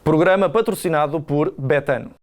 Programa patrocinado por Betano.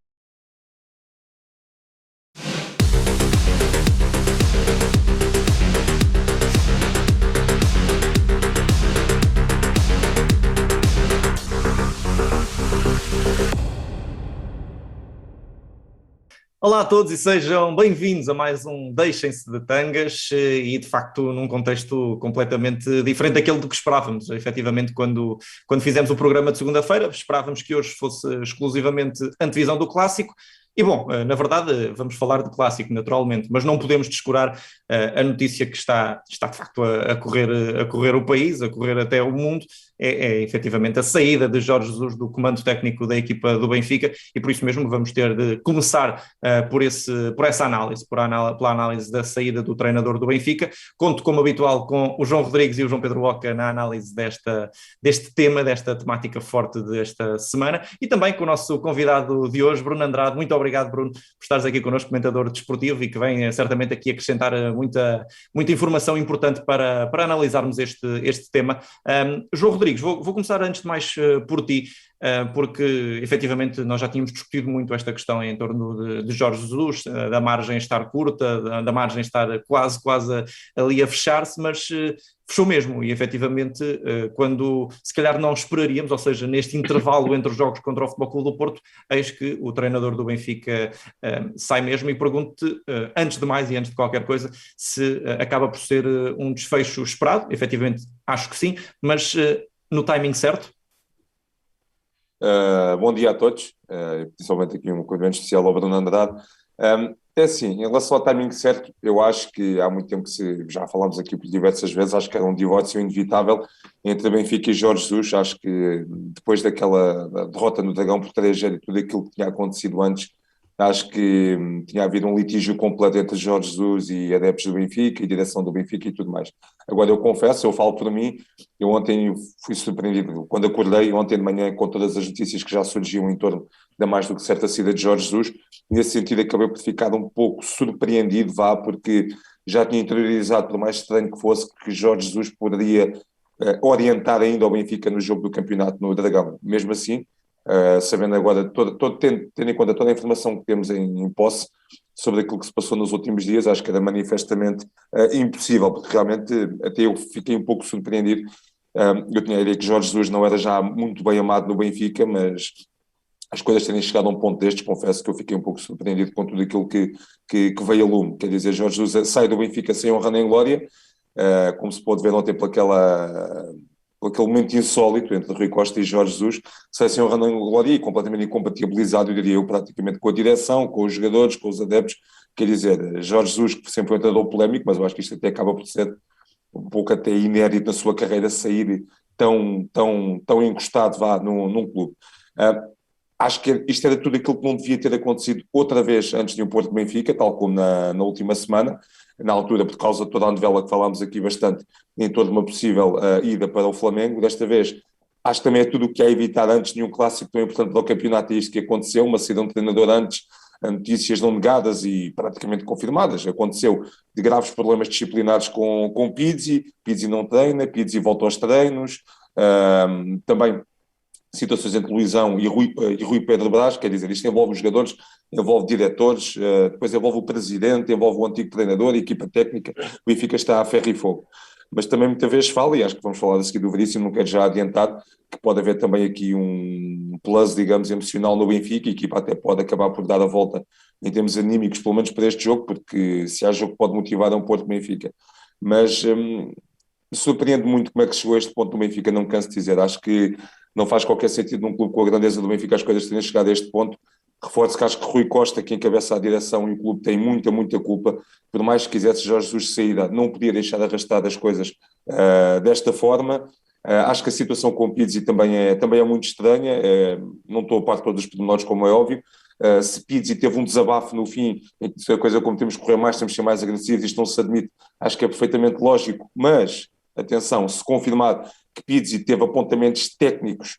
Olá a todos e sejam bem-vindos a mais um Deixem-se de Tangas e de facto num contexto completamente diferente daquele do que esperávamos. Efetivamente, quando fizemos o programa de segunda-feira, esperávamos que hoje fosse exclusivamente antevisão do Clássico. E bom, na verdade vamos falar de Clássico naturalmente, mas não podemos descurar a notícia que está de facto a correr o país, a correr até o mundo, é efetivamente a saída de Jorge Jesus do comando técnico da equipa do Benfica e por isso mesmo vamos ter de começar por essa análise, pela análise da saída do treinador do Benfica. Conto, como habitual, com o João Rodrigues e o João Pedro Oca na análise deste tema, desta temática forte desta semana, e também com o nosso convidado de hoje, Bruno Andrade. Muito obrigado, Bruno, por estares aqui connosco, comentador desportivo, e que vem certamente aqui acrescentar muita informação importante para analisarmos este tema. João Rodrigues, vou começar antes de mais por ti, porque efetivamente nós já tínhamos discutido muito esta questão em torno de Jorge Jesus, da margem estar curta, da margem estar quase ali a fechar-se, mas fechou mesmo, e efetivamente quando se calhar não esperaríamos, ou seja, neste intervalo entre os jogos contra o Futebol Clube do Porto, eis que o treinador do Benfica sai mesmo. E pergunto-te, antes de mais e antes de qualquer coisa, se acaba por ser um desfecho esperado. Efetivamente acho que sim, mas no timing certo? Bom dia a todos, principalmente aqui um cumprimento especial ao Bruno Andrade. É assim, em relação ao timing certo, eu acho que há muito tempo já falámos aqui por diversas vezes, acho que era um divórcio inevitável entre Benfica e Jorge Jesus. Acho que depois daquela derrota no Dragão por 3-0 e tudo aquilo que tinha acontecido antes, acho que tinha havido um litígio completo entre Jorge Jesus e adeptos do Benfica e direção do Benfica e tudo mais. Agora eu confesso, eu falo por mim, eu ontem fui surpreendido quando acordei ontem de manhã com todas as notícias que já surgiam em torno da mais do que certa saída de Jorge Jesus. Nesse sentido acabei por ficar um pouco surpreendido, porque já tinha interiorizado, por mais estranho que fosse, que Jorge Jesus poderia orientar ainda o Benfica no jogo do campeonato no Dragão. Mesmo assim, sabendo agora, tendo em conta toda a informação que temos em posse sobre aquilo que se passou nos últimos dias, acho que era manifestamente impossível, porque realmente até eu fiquei um pouco surpreendido. Eu tinha a ideia que Jorge Jesus não era já muito bem amado no Benfica, mas as coisas terem chegado a um ponto destes, confesso que eu fiquei um pouco surpreendido com tudo aquilo que veio a lume. Quer dizer, Jorge Jesus sai do Benfica sem honra nem glória, como se pôde ver ontem por aquele momento insólito entre Rui Costa e Jorge Jesus, sai sem honra nem glória e completamente incompatibilizado, eu diria eu, praticamente com a direção, com os jogadores, com os adeptos. Quer dizer, Jorge Jesus, que sempre foi um treinador polémico, mas eu acho que isto até acaba por ser um pouco até inédito na sua carreira, sair tão encostado num clube. Acho que isto era tudo aquilo que não devia ter acontecido outra vez antes de um Porto Benfica, tal como na última semana, na altura, por causa de toda a novela que falámos aqui bastante, em torno de uma possível ida para o Flamengo. Desta vez, acho que também é tudo o que é evitar antes de um clássico tão importante para o campeonato, e isto que aconteceu, uma saída de um treinador antes, notícias não negadas e praticamente confirmadas. Aconteceu de graves problemas disciplinares com Pizzi não treina, Pizzi volta aos treinos, também situações entre Luizão e Rui Pedro Brás. Quer dizer, isto envolve os jogadores, envolve diretores, depois envolve o presidente, envolve o antigo treinador, a equipa técnica. O Benfica está a ferro e fogo. Mas também muitas vezes fala, e acho que vamos falar a seguir do Veríssimo, não quero já adiantar, que pode haver também aqui um plus, digamos, emocional no Benfica. A equipa até pode acabar por dar a volta em termos anímicos, pelo menos para este jogo, porque se há jogo que pode motivar é um Porto Benfica. Mas me surpreende muito como é que chegou a este ponto do Benfica, não me canso de dizer. Acho que não faz qualquer sentido num clube com a grandeza do Benfica as coisas terem chegado a este ponto. Reforço que acho que Rui Costa, que encabeça a direção e o clube, tem muita culpa. Por mais que quisesse Jorge Jesus saída, não podia deixar arrastar as coisas desta forma. Acho que a situação com o Pizzi também é muito estranha. Não estou a par de todos os pormenores, como é óbvio. Se Pizzi teve um desabafo no fim, se a coisa como temos que correr mais, temos que ser mais agressivos, isto não se admite, acho que é perfeitamente lógico, mas atenção, se confirmar que Pizzi teve apontamentos técnicos,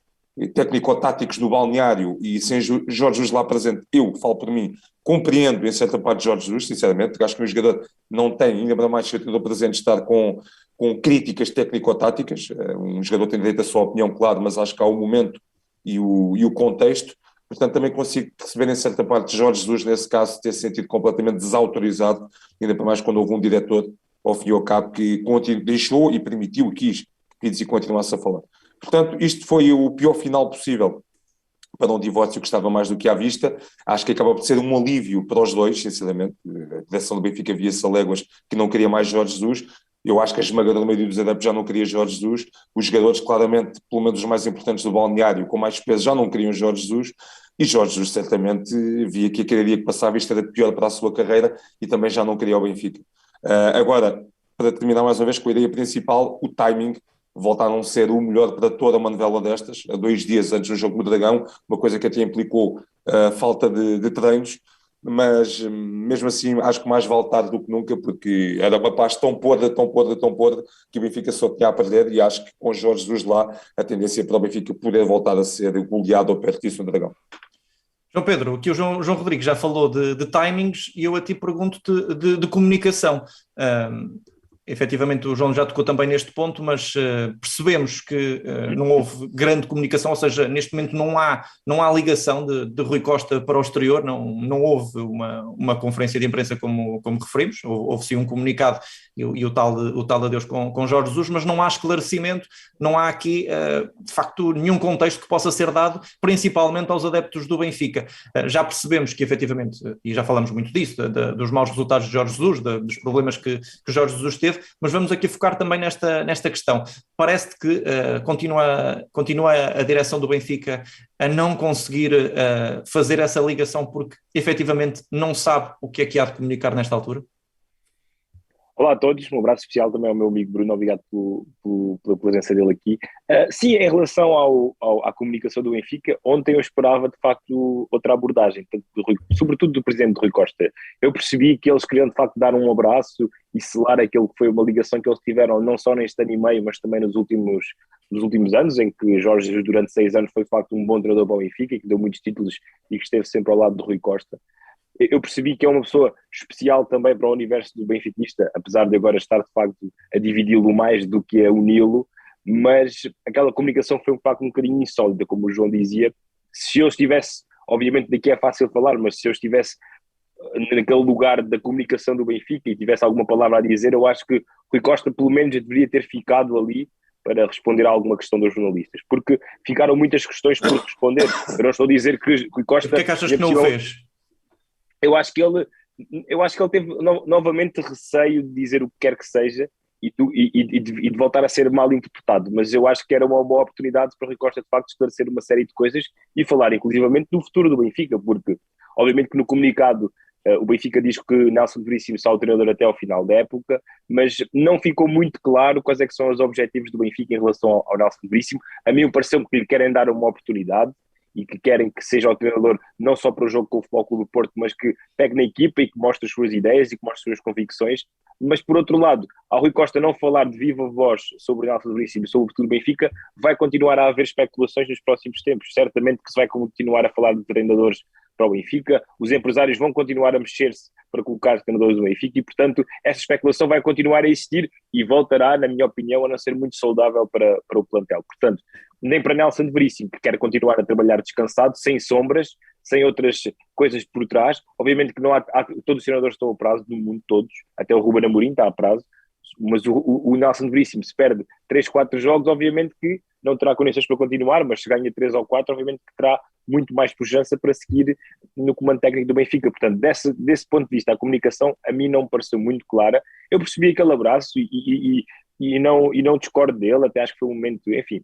técnico-táticos no balneário e sem Jorge Jesus lá presente, eu falo por mim, compreendo em certa parte Jorge Jesus, sinceramente, porque acho que um jogador não tem, ainda para mais ser treinador presente, estar com críticas técnico-táticas. Um jogador tem direito à sua opinião, claro, mas acho que há um momento e o contexto. Portanto, também consigo perceber em certa parte Jorge Jesus, nesse caso, ter sentido completamente desautorizado, ainda para mais quando houve um diretor, ao fim e ao cabo, que deixou e permitiu, quis que Pizzi continuasse a falar. Portanto, isto foi o pior final possível para um divórcio que estava mais do que à vista. Acho que acaba por ser um alívio para os dois, sinceramente. A direção do Benfica via-se a léguas que não queria mais Jorge Jesus. Eu acho que a esmagadora maioria dos adeptos já não queria Jorge Jesus. Os jogadores, claramente, pelo menos os mais importantes do balneário, com mais peso, já não queriam Jorge Jesus. E Jorge Jesus certamente via que aquele dia que passava isto era pior para a sua carreira e também já não queria o Benfica. Agora, para terminar mais uma vez com a ideia principal, o timing volta a não ser o melhor para toda uma novela destas, a 2 dias antes do jogo do Dragão, uma coisa que até implicou falta de treinos, mas mesmo assim acho que mais vale tarde do que nunca, porque era uma paz tão podre, que o Benfica só tinha a perder, e acho que com Jorge Jesus lá a tendência para o Benfica poder voltar a ser goleado ou perto disso no Dragão. João Pedro, aqui o João Rodrigues já falou de timings e eu a ti pergunto-te de comunicação. Efetivamente o João já tocou também neste ponto, mas percebemos que não houve grande comunicação, ou seja, neste momento não há ligação de Rui Costa para o exterior, não houve uma conferência de imprensa como referimos, houve sim um comunicado e o tal adeus com Jorge Jesus, mas não há esclarecimento, não há aqui de facto nenhum contexto que possa ser dado, principalmente aos adeptos do Benfica. Já percebemos que efetivamente, e já falamos muito disso, dos maus resultados de Jorge Jesus, dos problemas que Jorge Jesus teve, mas vamos aqui focar também nesta questão. Parece-te que continua a direção do Benfica a não conseguir fazer essa ligação porque efetivamente não sabe o que é que há de comunicar nesta altura? Olá a todos, um abraço especial também ao meu amigo Bruno, obrigado pela presença dele aqui. Sim, em relação à comunicação do Benfica, ontem eu esperava de facto outra abordagem, sobretudo do presidente Rui Costa. Eu percebi que eles queriam de facto dar um abraço e selar aquilo que foi uma ligação que eles tiveram não só neste ano e meio, mas também nos últimos anos, em que Jorge Jesus durante 6 anos foi de facto um bom treinador para o Benfica e que deu muitos títulos e que esteve sempre ao lado de Rui Costa. Eu percebi que é uma pessoa especial também para o universo do benfiquista, apesar de agora estar de facto a dividi-lo mais do que a uni-lo, mas aquela comunicação foi de facto um bocadinho insólita, como o João dizia. Se eu estivesse, obviamente daqui é fácil falar, mas se eu estivesse naquele lugar da comunicação do Benfica e tivesse alguma palavra a dizer, eu acho que Rui Costa pelo menos deveria ter ficado ali para responder a alguma questão dos jornalistas, porque ficaram muitas questões por responder. Eu não estou a dizer que Rui Costa... E porquê é que achas que não o fez? Eu acho que ele teve novamente receio de dizer o que quer que seja e de voltar a ser mal interpretado, mas eu acho que era uma boa oportunidade para o Rui Costa de facto esclarecer uma série de coisas e falar inclusivamente do futuro do Benfica, porque obviamente que no comunicado o Benfica diz que Nelson Veríssimo será o treinador até ao final da época, mas não ficou muito claro quais é que são os objetivos do Benfica em relação ao Nelson Veríssimo. A mim pareceu-me que lhe querem dar uma oportunidade e que querem que seja o treinador não só para o jogo com o Futebol Clube do Porto, mas que pegue na equipa e que mostre as suas ideias e que mostre as suas convicções. Mas, por outro lado, ao Rui Costa não falar de viva voz sobre o Nelson Veríssimo e sobre o futuro do Benfica, vai continuar a haver especulações nos próximos tempos. Certamente que se vai continuar a falar de treinadores para o Benfica, os empresários vão continuar a mexer-se para colocar treinadores do Benfica e, portanto, essa especulação vai continuar a existir e voltará, na minha opinião, a não ser muito saudável para o plantel. Portanto, nem para Nelson Veríssimo, que quer continuar a trabalhar descansado, sem sombras, sem outras coisas por trás. Obviamente que não há todos os treinadores estão a prazo, no mundo todos, até o Ruben Amorim está a prazo, mas o Nelson Veríssimo se perde 3, 4 jogos, obviamente que não terá condições para continuar, mas se ganha 3 ou 4, obviamente que terá muito mais pujança para seguir no comando técnico do Benfica. Portanto, desse ponto de vista, a comunicação a mim não me pareceu muito clara. Eu percebi aquele abraço e não discordo dele, até acho que foi um momento, enfim,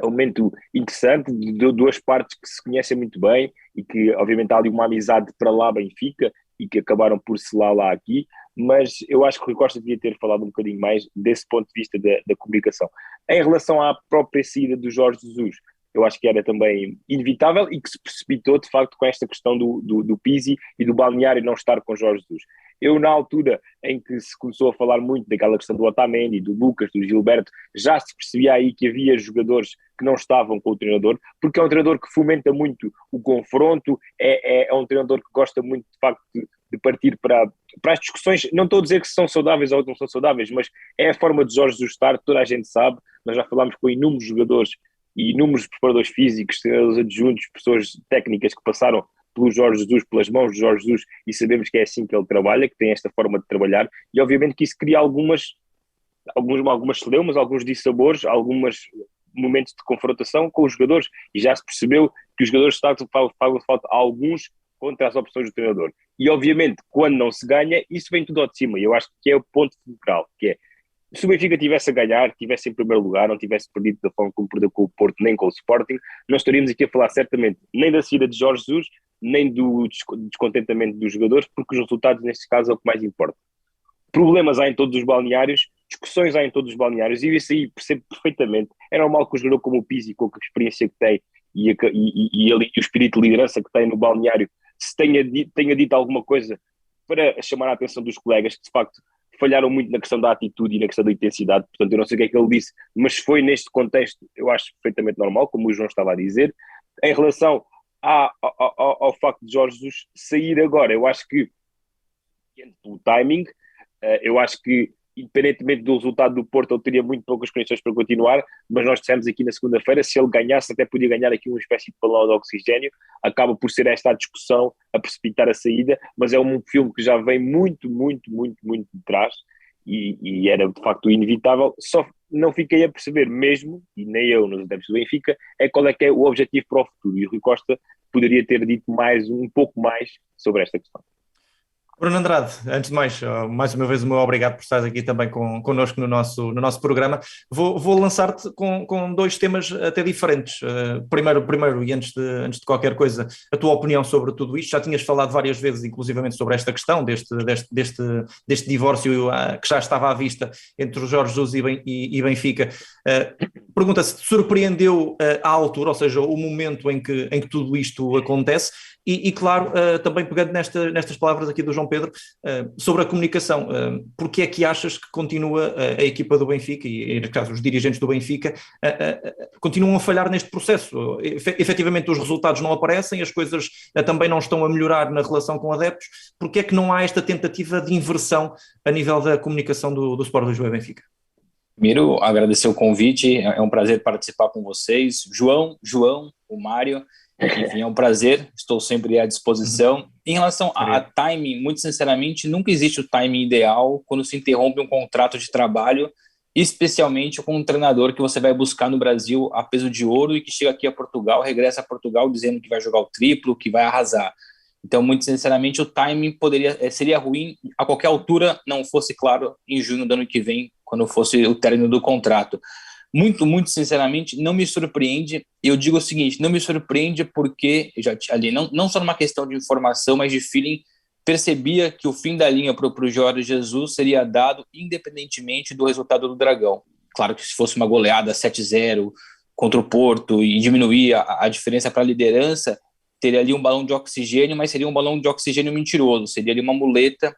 é um momento interessante de duas partes que se conhecem muito bem e que obviamente há ali uma amizade para lá Benfica e que acabaram por selar lá aqui, mas eu acho que o Rui Costa devia ter falado um bocadinho mais desse ponto de vista da comunicação. Em relação à própria saída do Jorge Jesus, eu acho que era também inevitável e que se precipitou de facto com esta questão do Pizzi e do balneário não estar com Jorge Jesus. Eu, na altura em que se começou a falar muito daquela questão do Otamendi, do Lucas, do Gilberto, já se percebia aí que havia jogadores que não estavam com o treinador, porque é um treinador que fomenta muito o confronto, é um treinador que gosta muito, de facto, de partir para as discussões. Não estou a dizer que são saudáveis ou não são saudáveis, mas é a forma de Jorge Jesus estar, toda a gente sabe, nós já falámos com inúmeros jogadores e inúmeros preparadores físicos, treinadores adjuntos, pessoas técnicas que passaram pelo Jorge Jesus, pelas mãos de Jorge Jesus, e sabemos que é assim que ele trabalha, que tem esta forma de trabalhar, e obviamente que isso cria algumas celeumas, alguns dissabores, alguns momentos de confrontação com os jogadores, e já se percebeu que os jogadores fazem falta alguns contra as opções do treinador. E obviamente, quando não se ganha, isso vem tudo ao de cima, e eu acho que é o ponto central, que é, se o Benfica tivesse a ganhar, tivesse em primeiro lugar, não tivesse perdido da forma como perdeu com o Porto, nem com o Sporting, nós estaríamos aqui a falar certamente nem da saída de Jorge Jesus, nem do descontentamento dos jogadores, porque os resultados, neste caso, é o que mais importa. Problemas há em todos os balneários, discussões há em todos os balneários, e isso aí percebo perfeitamente. É normal que o jogador como o Pizzi, com a experiência que tem e ele, e o espírito de liderança que tem no balneário, se tenha dito alguma coisa para chamar a atenção dos colegas, que de facto falharam muito na questão da atitude e na questão da intensidade. Portanto, eu não sei o que é que ele disse, mas foi neste contexto, eu acho perfeitamente normal, como o João estava a dizer. Em relação ao facto de Jorge Jesus sair agora, eu acho que, pelo timing, eu acho que, independentemente do resultado do Porto, ele teria muito poucas condições para continuar, mas nós dissemos aqui na segunda-feira, se ele ganhasse, até podia ganhar aqui uma espécie de balão de oxigênio. Acaba por ser esta a discussão a precipitar a saída, mas é um filme que já vem muito de trás, e era de facto inevitável. Só não fiquei a perceber mesmo, e nem eu nos adeptos do Benfica, qual é que é o objetivo para o futuro, e o Rui Costa poderia ter dito um pouco mais sobre esta questão. Bruno Andrade, antes de mais uma vez o meu obrigado por estares aqui também connosco no nosso programa. Vou lançar-te com dois temas até diferentes. Primeiro, e antes de qualquer coisa, a tua opinião sobre tudo isto. Já tinhas falado várias vezes, inclusivamente, sobre esta questão deste divórcio que já estava à vista entre o Jorge Jesus e Benfica. Pergunta se te surpreendeu a altura, ou seja, o momento em que tudo isto acontece. E claro, também pegando nestas palavras aqui do João Pedro, sobre a comunicação, porque é que achas que continua a equipa do Benfica, e neste caso os dirigentes do Benfica, continuam a falhar neste processo? Efetivamente os resultados não aparecem, as coisas também não estão a melhorar na relação com adeptos. Porque é que não há esta tentativa de inversão a nível da comunicação do Sport Lisboa e Benfica? Primeiro, agradecer o convite, é um prazer participar com vocês. João, o Mário, enfim, é um prazer, estou sempre à disposição. Em relação a timing, muito sinceramente, nunca existe o timing ideal quando se interrompe um contrato de trabalho, especialmente com um treinador que você vai buscar no Brasil a peso de ouro e que chega aqui a Portugal, regressa a Portugal dizendo que vai jogar o triplo, que vai arrasar. Então, muito sinceramente, o timing seria ruim a qualquer altura, não fosse, claro, em junho do ano que vem, quando fosse o término do contrato. Muito sinceramente, não me surpreende. Eu digo o seguinte, não me surpreende porque, ali, não só numa questão de informação, mas de feeling, percebia que o fim da linha para o Jorge Jesus seria dado independentemente do resultado do Dragão. Claro que se fosse uma goleada 7-0 contra o Porto e diminuir a diferença para a liderança, teria ali um balão de oxigênio, mas seria um balão de oxigênio mentiroso, seria ali uma muleta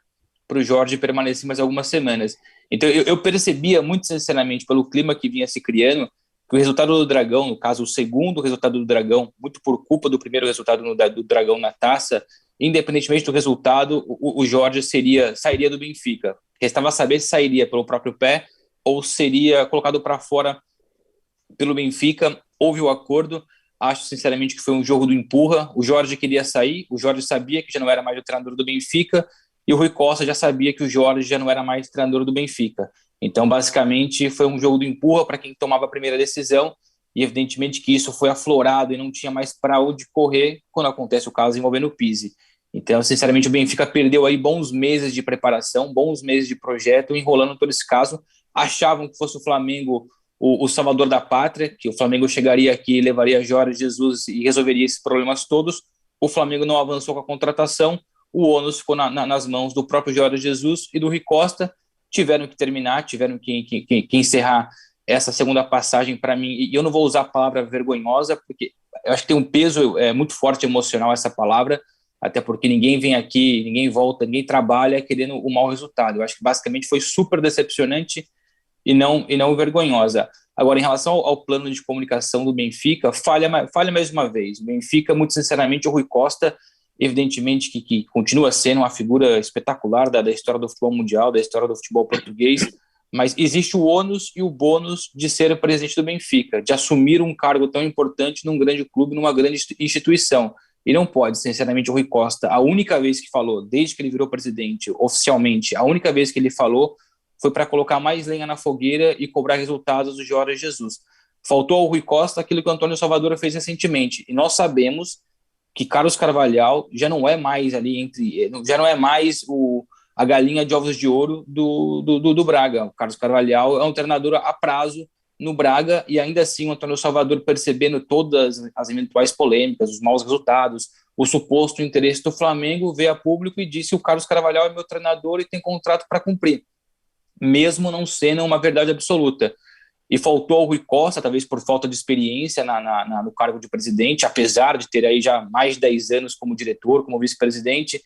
para o Jorge permanecer mais algumas semanas. Então eu percebia muito sinceramente pelo clima que vinha se criando que o resultado do Dragão, no caso o segundo resultado do Dragão, muito por culpa do primeiro resultado do Dragão na taça, independentemente do resultado, o Jorge sairia do Benfica. Restava saber se sairia pelo próprio pé ou seria colocado para fora pelo Benfica. Houve o acordo. Acho sinceramente que foi um jogo do empurra. O Jorge queria sair, o Jorge sabia que já não era mais o treinador do Benfica e o Rui Costa já sabia que o Jorge já não era mais treinador do Benfica. Então, basicamente, foi um jogo do empurra para quem tomava a primeira decisão e, evidentemente, que isso foi aflorado e não tinha mais para onde correr quando acontece o caso envolvendo o Pizzi. Então, sinceramente, o Benfica perdeu aí bons meses de preparação, bons meses de projeto, enrolando todo esse caso. Achavam que fosse o Flamengo o salvador da pátria, que o Flamengo chegaria aqui, levaria Jorge Jesus e resolveria esses problemas todos. O Flamengo não avançou com a contratação, o ônus ficou nas mãos do próprio Jorge Jesus e do Rui Costa. Tiveram que terminar, tiveram que encerrar essa segunda passagem para mim, e eu não vou usar a palavra vergonhosa, porque eu acho que tem um peso muito forte emocional essa palavra, até porque ninguém vem aqui, ninguém volta, ninguém trabalha querendo o mau resultado. Eu acho que basicamente foi super decepcionante e não vergonhosa. Agora, em relação ao plano de comunicação do Benfica, falha mais uma vez. O Benfica, muito sinceramente, o Rui Costa, evidentemente que continua sendo uma figura espetacular da história do futebol mundial, da história do futebol português, mas existe o ônus e o bônus de ser presidente do Benfica, de assumir um cargo tão importante num grande clube, numa grande instituição. E não pode, sinceramente, o Rui Costa, a única vez que falou, desde que ele virou presidente, oficialmente, a única vez que ele falou foi para colocar mais lenha na fogueira e cobrar resultados do Jorge Jesus. Faltou ao Rui Costa aquilo que o Antônio Salvador fez recentemente. E nós sabemos que Carlos Carvalhal já não é mais já não é mais a galinha de ovos de ouro do Braga. O Carlos Carvalhal é um treinador a prazo no Braga, e ainda assim o Antônio Salvador, percebendo todas as eventuais polêmicas, os maus resultados, o suposto interesse do Flamengo, veio a público e disse: o Carlos Carvalhal é meu treinador e tem contrato para cumprir, mesmo não sendo uma verdade absoluta. E faltou ao Rui Costa, talvez por falta de experiência no cargo de presidente, apesar de ter aí já mais de 10 anos como diretor, como vice-presidente,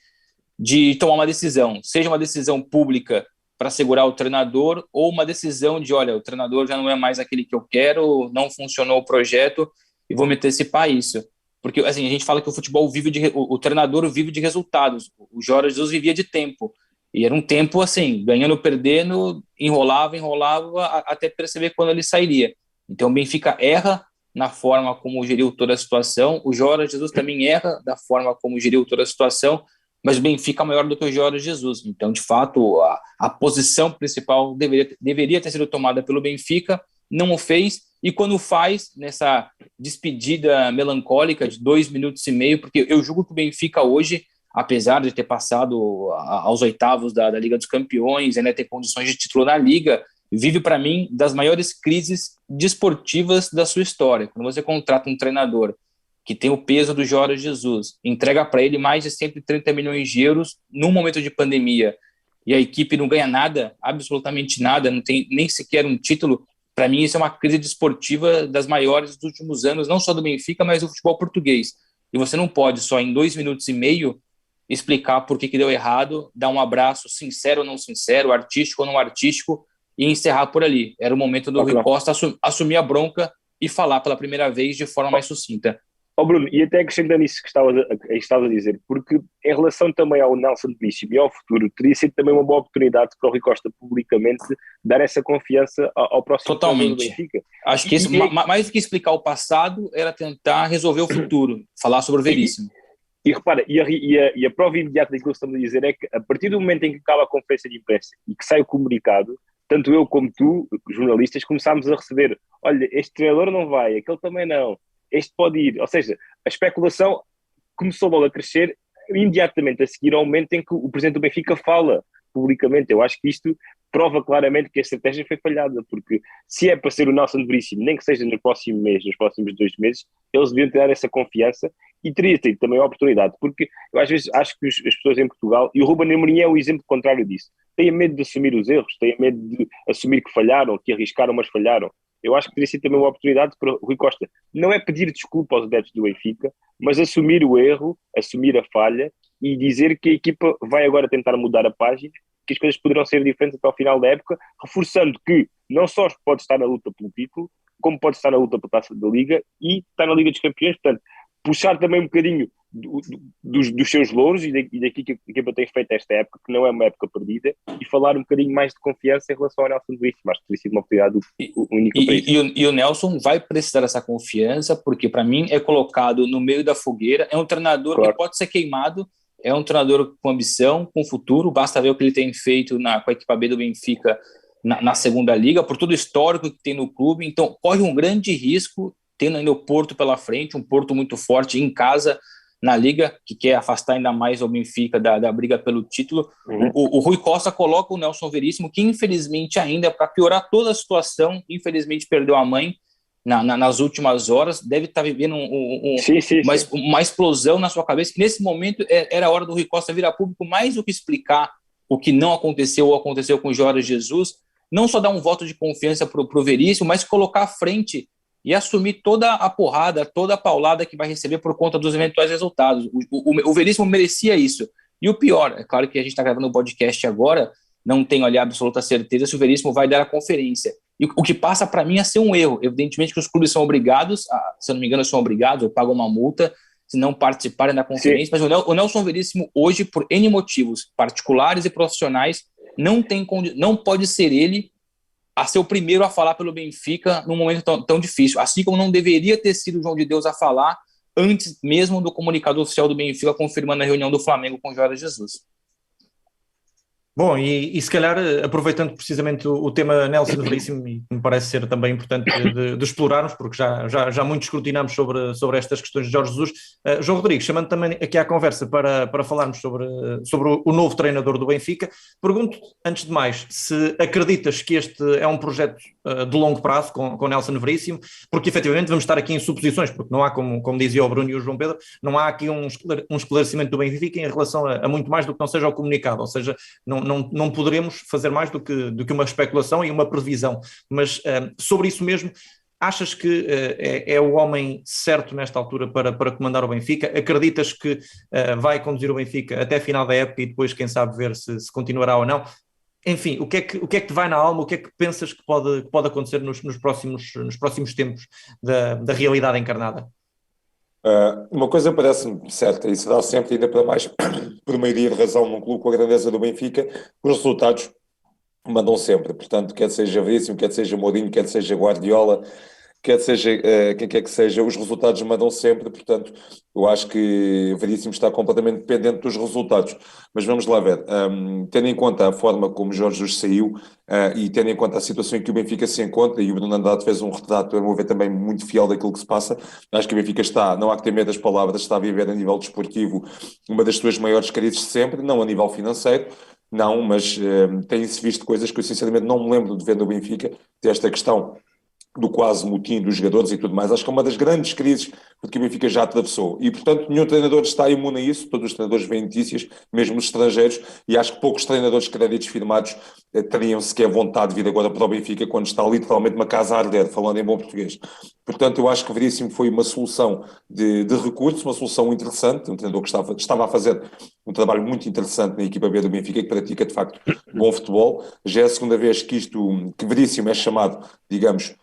de tomar uma decisão, seja uma decisão pública para segurar o treinador, ou uma decisão de, olha, o treinador já não é mais aquele que eu quero, não funcionou o projeto e vou me antecipar isso. Porque assim, a gente fala que o futebol o treinador vive de resultados. O Jorge Jesus vivia de tempo. E era um tempo assim, ganhando ou perdendo, enrolava, até perceber quando ele sairia. Então o Benfica erra na forma como geriu toda a situação, o Jorge Jesus também erra da forma como geriu toda a situação, mas o Benfica é maior do que o Jorge Jesus. Então, de fato, a posição principal deveria ter sido tomada pelo Benfica, não o fez, e quando faz, nessa despedida melancólica de 2 minutos e meio, porque eu julgo que o Benfica hoje, apesar de ter passado aos oitavos da Liga dos Campeões, ainda ter condições de título na Liga, vive, para mim, das maiores crises desportivas da sua história. Quando você contrata um treinador que tem o peso do Jorge Jesus, entrega para ele mais de 130 milhões de euros num momento de pandemia, e a equipe não ganha nada, absolutamente nada, não tem nem sequer um título, para mim isso é uma crise desportiva das maiores dos últimos anos, não só do Benfica, mas do futebol português. E você não pode só em 2 minutos e meio explicar por que deu errado, dar um abraço sincero ou não sincero, artístico ou não artístico, e encerrar por ali. Era o momento do Rui Costa assumir a bronca e falar pela primeira vez de forma mais sucinta. Bruno, e até acrescentando isso que estavas a dizer, porque em relação também ao Nelson Veríssimo e ao futuro, teria sido também uma boa oportunidade para o Rui Costa publicamente dar essa confiança ao próximo treinador do Benfica. Acho que isso, mais do que explicar o passado, era tentar resolver o futuro, falar sobre o Veríssimo. E repara, e a prova imediata daquilo que estamos a dizer é que a partir do momento em que acaba a conferência de imprensa e que sai o comunicado, tanto eu como tu, jornalistas, começámos a receber: olha, este treinador não vai, aquele também não, este pode ir. Ou seja, a especulação começou logo a crescer imediatamente a seguir ao momento em que o presidente do Benfica fala publicamente. Eu acho que isto prova claramente que a estratégia foi falhada, porque se é para ser o Nelson Veríssimo, nem que seja no próximo mês, nos próximos 2 meses, eles deviam ter dado essa confiança e teria tido também a oportunidade, porque eu às vezes acho que as pessoas em Portugal, e o Ruben Amorim é o exemplo contrário disso, têm medo de assumir os erros, têm medo de assumir que falharam, que arriscaram, mas falharam. Eu acho que teria sido também uma oportunidade para o Rui Costa não é pedir desculpa aos adeptos do Benfica, mas assumir o erro, assumir a falha e dizer que a equipa vai agora tentar mudar a página, que as coisas poderão ser diferentes até ao final da época, reforçando que não só pode estar na luta pelo título, como pode estar na luta pela Taça da Liga e estar na Liga dos Campeões. Portanto, puxar também um bocadinho dos seus louros e daqui que a equipa tem feito esta época, que não é uma época perdida, e falar um bocadinho mais de confiança em relação ao Nelson Veríssimo. Acho que teria sido uma oportunidade única para isso. E o Nelson vai precisar dessa confiança, porque para mim é colocado no meio da fogueira, é um treinador que pode ser queimado, é um treinador com ambição, com futuro, basta ver o que ele tem feito com a equipa B do Benfica na segunda liga, por todo o histórico que tem no clube, então corre um grande risco, tendo ainda o Porto pela frente, um Porto muito forte em casa na Liga, que quer afastar ainda mais o Benfica da briga pelo título. O Rui Costa coloca o Nelson Veríssimo, que infelizmente ainda, para piorar toda a situação, infelizmente perdeu a mãe nas últimas horas, deve estar vivendo uma explosão na sua cabeça, e nesse momento era a hora do Rui Costa vir a público, mais do que explicar o que não aconteceu ou aconteceu com o Jorge Jesus, não só dar um voto de confiança para o Veríssimo, mas colocar à frente e assumir toda a porrada, toda a paulada que vai receber por conta dos eventuais resultados. O Veríssimo merecia isso. E o pior, é claro que a gente está gravando o podcast agora, não tenho ali a absoluta certeza se o Veríssimo vai dar a conferência. E o que passa para mim a ser um erro. Evidentemente que os clubes são obrigados, se eu não me engano, são obrigados, ou pagam uma multa se não participarem da conferência, mas o Nelson Veríssimo hoje, por N motivos particulares e profissionais, não pode ser ele a ser o primeiro a falar pelo Benfica num momento tão difícil, assim como não deveria ter sido o João de Deus a falar antes mesmo do comunicado oficial do Benfica confirmando a reunião do Flamengo com Jorge Jesus. Bom, e se calhar, aproveitando precisamente o tema Nelson Veríssimo, e me parece ser também importante de explorarmos, porque já muito escrutinamos sobre estas questões de Jorge Jesus. João Rodrigues, chamando também aqui à conversa para falarmos sobre o novo treinador do Benfica, pergunto, antes de mais, se acreditas que este é um projeto de longo prazo com Nelson Veríssimo, porque efetivamente vamos estar aqui em suposições, porque não há, como dizia o Bruno e o João Pedro, não há aqui um esclarecimento do Benfica em relação a muito mais do que não seja o comunicado, ou seja, não poderemos fazer mais do que uma especulação e uma previsão, mas sobre isso mesmo, achas que é o homem certo nesta altura para comandar o Benfica? Acreditas que vai conduzir o Benfica até a final da época e depois, quem sabe, ver se continuará ou não? Enfim, o que é que te vai na alma, o que é que pensas que pode acontecer nos próximos tempos da realidade encarnada? Uma coisa parece-me certa, e será sempre, ainda para mais, por maioria de razão num clube com a grandeza do Benfica, os resultados mandam sempre. Portanto, quer seja Veríssimo, quer seja Mourinho, quer seja Guardiola, quer seja quem quer que seja, os resultados mandam sempre. Portanto, eu acho que Veríssimo está completamente dependente dos resultados. Mas vamos lá ver. Tendo em conta a forma como Jorge Jesus saiu e tendo em conta a situação em que o Benfica se encontra, e o Bruno Andrade fez um retrato, a meu ver, também muito fiel daquilo que se passa, acho que o Benfica está, não há que ter medo das palavras, está a viver a nível desportivo uma das suas maiores crises de sempre, não a nível financeiro. Não, mas tem-se visto coisas que eu sinceramente não me lembro de ver no Benfica, desta questão do quase motim dos jogadores e tudo mais. Acho que é uma das grandes crises que o Benfica já atravessou. E, portanto, nenhum treinador está imune a isso. Todos os treinadores veem notícias, mesmo os estrangeiros, e acho que poucos treinadores créditos firmados teriam sequer vontade de vir agora para o Benfica quando está literalmente uma casa a arder, falando em bom português. Portanto, eu acho que Veríssimo foi uma solução de recurso, uma solução interessante, um treinador que estava a fazer um trabalho muito interessante na equipa B do Benfica, que pratica, de facto, bom futebol. Já é a segunda vez que Veríssimo é chamado, digamos,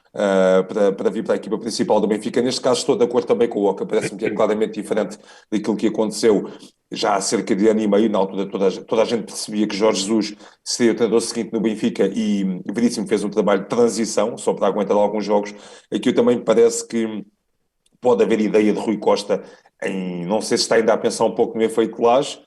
para vir para a equipa principal do Benfica. Neste caso estou de acordo também com o Oca, parece-me que é claramente diferente daquilo que aconteceu já há cerca de ano e meio. Na altura toda a gente percebia que Jorge Jesus seria o treinador seguinte no Benfica e Veríssimo fez um trabalho de transição, só para aguentar alguns jogos. Aqui também me parece que pode haver ideia de Rui Costa não sei se está ainda a pensar um pouco no efeito Lage.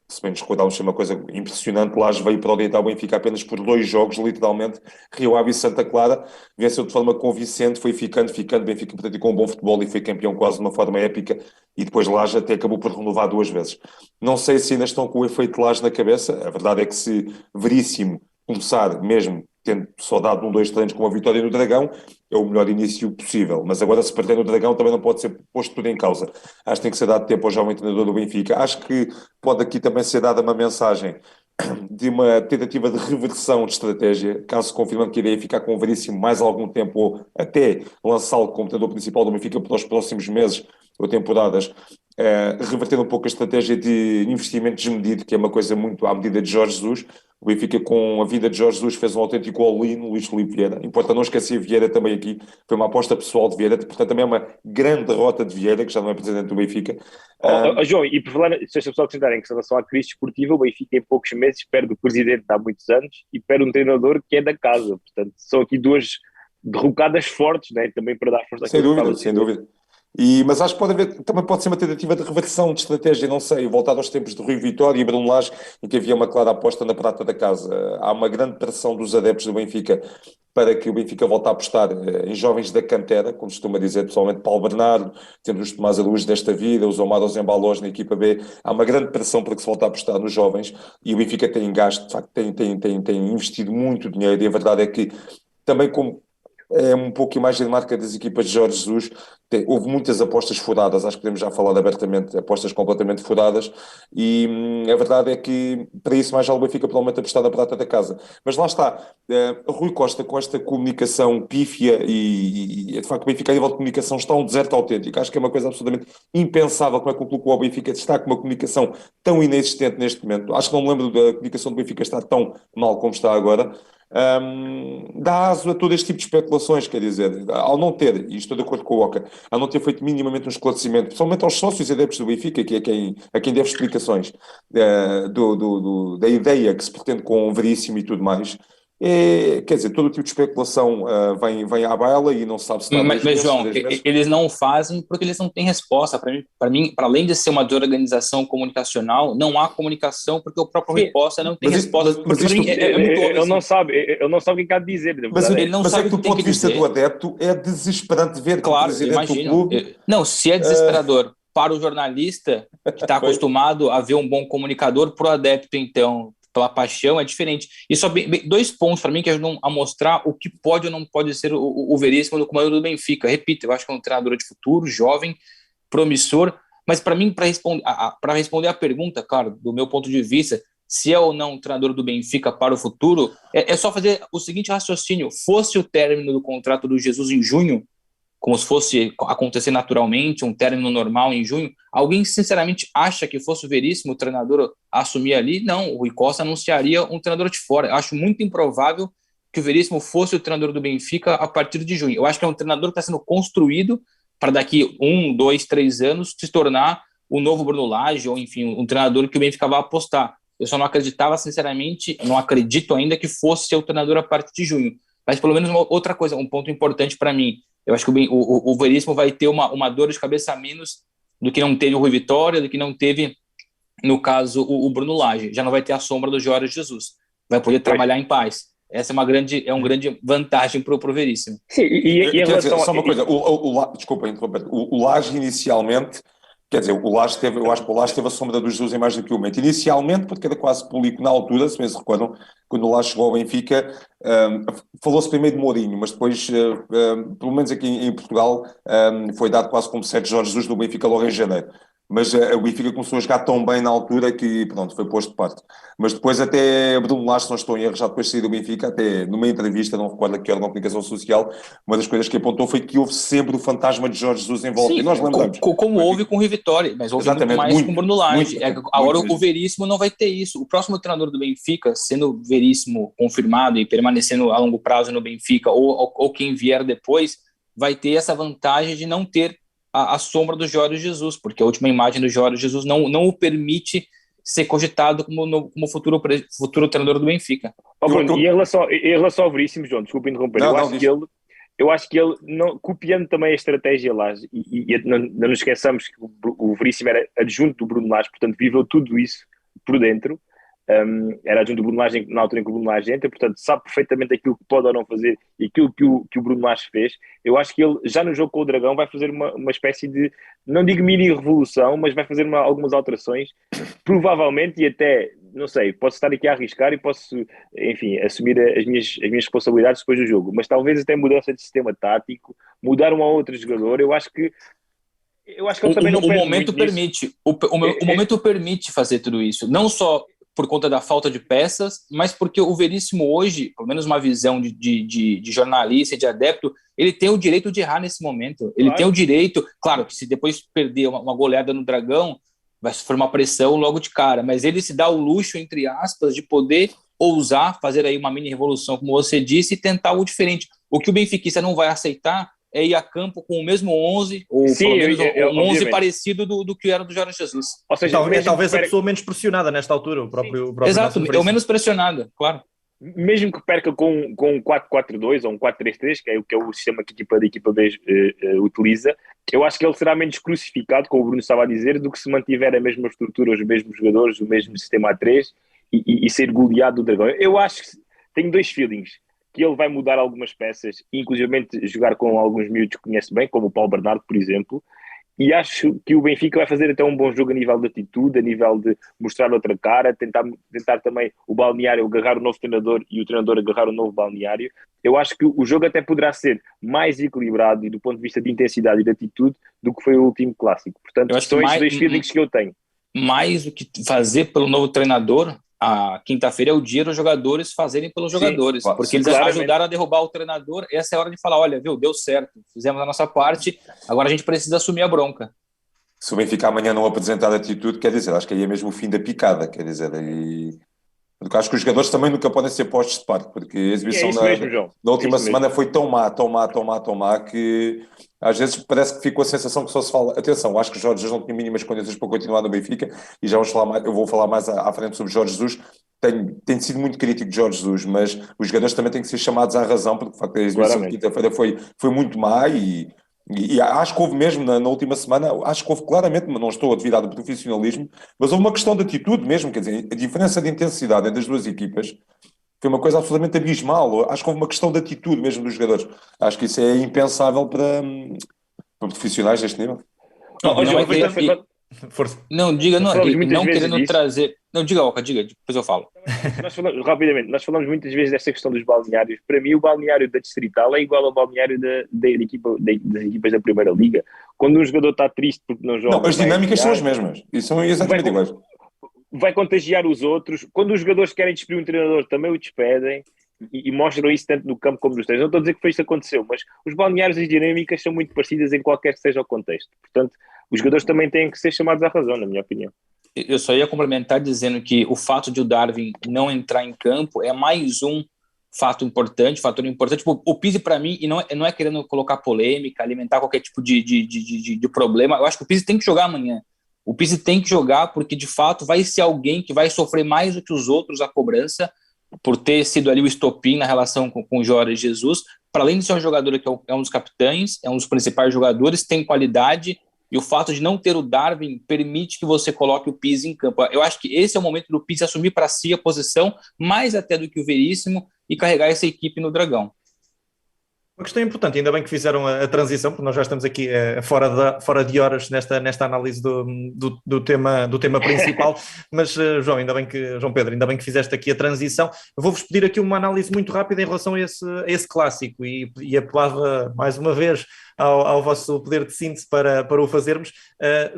Se bem nos recordarmos, uma coisa impressionante, Lage veio para orientar o Benfica apenas por 2 jogos, literalmente, Rio Ave e Santa Clara, venceu de forma convincente, foi ficando, Benfica praticou um bom futebol e foi campeão quase de uma forma épica, e depois Lage até acabou por renovar 2 vezes. Não sei se ainda estão com o efeito Lage na cabeça, a verdade é que se Veríssimo começar mesmo tendo só dado 2 treinos com a vitória no Dragão, é o melhor início possível. Mas agora, se perder no Dragão, também não pode ser posto tudo em causa. Acho que tem que ser dado tempo ao jovem treinador do Benfica. Acho que pode aqui também ser dada uma mensagem de uma tentativa de reversão de estratégia, caso confirmando que a ideia é ficar com o Veríssimo mais algum tempo, ou até lançá-lo como treinador principal do Benfica para os próximos meses ou temporadas, reverter um pouco a estratégia de investimento desmedido, que é uma coisa muito à medida de Jorge Jesus. O Benfica, com a vida de Jorge Jesus, fez um autêntico all-in no Luís Filipe Vieira. Importa não esquecer Vieira também aqui, foi uma aposta pessoal de Vieira, portanto também é uma grande derrota de Vieira, que já não é presidente do Benfica. João, e por falar, se as pessoas acrescentarem que em relação à crise esportiva, o Benfica em poucos meses perde o presidente há muitos anos e perde um treinador que é da casa, portanto são aqui 2 derrocadas fortes, né? Também para dar força. Sem dúvida, sem dúvida. Mas acho que também pode ser uma tentativa de reversão de estratégia, não sei, voltar aos tempos de Rui Vitória e Bruno Lage, em que havia uma clara aposta na prata da casa. Há uma grande pressão dos adeptos do Benfica para que o Benfica volte a apostar em jovens da cantera, como se costuma dizer pessoalmente Paulo Bernardo, tendo os Tomás Araújo desta vida, os Omar Ozembalós na equipa B. Há uma grande pressão para que se volte a apostar nos jovens e o Benfica tem gasto, de facto, tem investido muito dinheiro e a verdade é que também como é um pouco a imagem de marca das equipas de Jorge Jesus. Houve muitas apostas furadas, acho que podemos já falar abertamente, apostas completamente furadas, e a verdade é que para isso mais já o Benfica provavelmente apostar na prata da casa. Mas lá está, Rui Costa com esta comunicação pífia e de facto o Benfica a nível de comunicação está um deserto autêntico. Acho que é uma coisa absolutamente impensável como é que o clube do Benfica está com uma comunicação tão inexistente neste momento. Acho que não me lembro da comunicação do Benfica estar tão mal como está agora. Dá aso a todo este tipo de especulações, quer dizer, ao não ter, e estou de acordo com o Oca, ao não ter feito minimamente um esclarecimento, principalmente aos sócios e adeptos do Benfica, que é a quem deve explicações da ideia que se pretende com o Veríssimo e tudo mais, quer dizer, todo tipo de especulação vem à baila e não se sabe se está Mas João, eles não fazem porque eles não têm resposta. Para mim, para além de ser uma desorganização comunicacional, não há comunicação porque o próprio Riposta não tem resposta. Ele não sabe o que é que há de dizer. Mas é que do ponto de vista do adepto é desesperante ver que o presidente do clube... Não, se é desesperador para o jornalista que está acostumado a ver um bom comunicador, para o adepto, então, pela paixão, é diferente. E só 2 pontos para mim que ajudam a mostrar o que pode ou não pode ser o Veríssimo no comando do Benfica. Repito, eu acho que é um treinador de futuro, jovem, promissor, mas para mim, para responder a pergunta, claro, do meu ponto de vista, se é ou não um treinador do Benfica para o futuro, é só fazer o seguinte raciocínio: fosse o término do contrato do Jesus em junho, como se fosse acontecer naturalmente, um término normal em junho, alguém sinceramente acha que fosse o Veríssimo o treinador a assumir ali? Não, o Rui Costa anunciaria um treinador de fora. Eu acho muito improvável que o Veríssimo fosse o treinador do Benfica a partir de junho. Eu acho que é um treinador que está sendo construído para daqui 1, 2, 3 anos se tornar o novo Bruno Lage, ou enfim, um treinador que o Benfica vai apostar. Eu só não acreditava, sinceramente, não acredito ainda que fosse ser o treinador a partir de junho. Mas pelo menos uma outra coisa, um ponto importante para mim, eu acho que o Veríssimo vai ter uma dor de cabeça a menos do que não teve o Rui Vitória, do que não teve, no caso, o Bruno Lage. Já não vai ter a sombra do Jorge Jesus. Vai poder trabalhar em paz. Essa é uma grande vantagem para o Veríssimo. Sim, só uma coisa, desculpa interromper, o Lage inicialmente, quer dizer, eu acho que o Lage teve a sombra do Jesus em mais do que um momento. Inicialmente, porque era quase público na altura, se bem se recordam, quando o Lage chegou ao Benfica, falou-se primeiro de Mourinho, mas depois, pelo menos aqui em Portugal, foi dado quase como certo Jorge Jesus do Benfica logo em janeiro. Mas o Benfica começou a jogar tão bem na altura que, pronto, foi posto de parte. Mas depois até Bruno Lage, se não estou em erro, já depois de sair do Benfica, até numa entrevista, não recordo que era uma comunicação social, uma das coisas que apontou foi que houve sempre o fantasma de Jorge Jesus em volta. Sim, e nós lembramos. Como houve com o Rui Vitória, mas houve muito mais com o Bruno Lage. Agora o Veríssimo não vai ter isso. O próximo treinador do Benfica, sendo Veríssimo confirmado e permanecendo a longo prazo no Benfica, ou quem vier depois, vai ter essa vantagem de não ter a sombra do Jorge Jesus, porque a última imagem do Jorge Jesus não o permite ser cogitado como futuro treinador do Benfica. Bruno, e em relação ao Veríssimo, João, desculpa interromper, eu acho que ele não, copiando também a estratégia Lage, e não nos esqueçamos que o Veríssimo era adjunto do Bruno Lage, portanto viveu tudo isso por dentro. Era adjunto do Bruno Lage na altura em que o Bruno Lage entra, portanto sabe perfeitamente aquilo que pode ou não fazer e aquilo que o Bruno Lage fez. Eu acho que ele já no jogo com o Dragão vai fazer uma espécie de, não digo mini revolução, mas vai fazer algumas alterações, provavelmente, e até, não sei, posso estar aqui a arriscar e posso, enfim, assumir as minhas responsabilidades depois do jogo, mas talvez até mudança de sistema tático, mudar um ou outro jogador. Eu acho que ele também não o momento permite. O momento permite fazer tudo isso, não só por conta da falta de peças, mas porque o Veríssimo hoje, pelo menos uma visão de jornalista e de adepto, ele tem o direito de errar nesse momento. Ele tem o direito, claro que se depois perder uma goleada no Dragão, vai sofrer uma pressão logo de cara, mas ele se dá o luxo, entre aspas, de poder ousar fazer aí uma mini revolução, como você disse, e tentar algo diferente. O que o benfiquista não vai aceitar é ir a campo com o mesmo 11, ou sim, pelo menos um 11 parecido do que era do Jorge Jesus. Ou seja, talvez a pessoa menos pressionada nesta altura, o próprio exato, é o menos pressionado, claro. Mesmo que perca com um 4-4-2 ou um 4-3-3, que é o sistema que a equipa B utiliza, eu acho que ele será menos crucificado, como o Bruno estava a dizer, do que se mantiver a mesma estrutura, os mesmos jogadores, o mesmo sistema A3 e ser goleado do Dragão. Eu acho que tenho 2 feelings, que ele vai mudar algumas peças, inclusive jogar com alguns miúdos que conhece bem, como o Paulo Bernardo, por exemplo, e acho que o Benfica vai fazer até um bom jogo a nível de atitude, a nível de mostrar outra cara, tentar também o balneário agarrar o novo treinador e o treinador agarrar o novo balneário. Eu acho que o jogo até poderá ser mais equilibrado e do ponto de vista de intensidade e de atitude do que foi o último clássico. Portanto, são estes 2 feelings que eu tenho. Mais do que fazer pelo novo treinador, a quinta-feira é o dia dos jogadores fazerem pelos jogadores, porque eles ajudaram a derrubar o treinador. Essa é a hora de falar, olha, viu, deu certo, fizemos a nossa parte, agora a gente precisa assumir a bronca. Se o Benfica amanhã não apresentar atitude, quer dizer, acho que aí é mesmo o fim da picada, quer dizer, porque acho que os jogadores também nunca podem ser postos de parte, porque a exibição na última semana foi tão má, que às vezes parece que ficou a sensação que só se fala, atenção, acho que Jorge Jesus não tinha mínimas condições para continuar no Benfica, e já vamos falar mais, eu vou falar mais à frente sobre Jorge Jesus, tenho sido muito crítico de Jorge Jesus, mas os jogadores também têm que ser chamados à razão, porque de facto a exibição de quinta-feira foi muito má e acho que houve mesmo na última semana, acho que houve claramente, mas não estou a duvidar do profissionalismo, mas houve uma questão de atitude mesmo, quer dizer, a diferença de intensidade entre as duas equipas foi uma coisa absolutamente abismal. Acho que houve uma questão de atitude mesmo dos jogadores. Acho que isso é impensável para profissionais deste nível. Força. Não, diga, não querendo disso. trazer. Não, diga, Oca, diga, depois eu falo. Nós falamos muitas vezes desta questão dos balneários. Para mim, o balneário da Distrital é igual ao balneário das equipas da Primeira Liga. Quando um jogador está triste porque não joga. Não, as dinâmicas são as mesmas. E são exatamente iguais. Vai contagiar os outros. Quando os jogadores querem despedir um treinador, também o despedem. E mostram isso tanto no campo como nos treinos. Não estou a dizer que foi isso que aconteceu, mas os balneários e as dinâmicas são muito parecidas em qualquer que seja o contexto. Portanto, os jogadores também têm que ser chamados à razão, na minha opinião. Eu só ia complementar dizendo que o fato de o Darwin não entrar em campo é mais um fator importante. Tipo, o Pizzi, para mim, e não é querendo colocar polêmica, alimentar qualquer tipo de problema, eu acho que o Pizzi tem que jogar amanhã. O Pizzi tem que jogar porque, de fato, vai ser alguém que vai sofrer mais do que os outros a cobrança, por ter sido ali o estopim na relação com o Jorge Jesus, para além de ser um jogador que é um dos capitães, é um dos principais jogadores, tem qualidade, e o fato de não ter o Darwin permite que você coloque o Pizzi em campo. Eu acho que esse é o momento do Pizzi assumir para si a posição, mais até do que o Veríssimo, e carregar essa equipe no Dragão. Uma questão importante, ainda bem que fizeram a transição, porque nós já estamos aqui fora de horas nesta análise do tema principal, mas João Pedro, ainda bem que fizeste aqui a transição. Eu vou-vos pedir aqui uma análise muito rápida em relação a esse clássico e apelava mais uma vez ao vosso poder de síntese para o fazermos.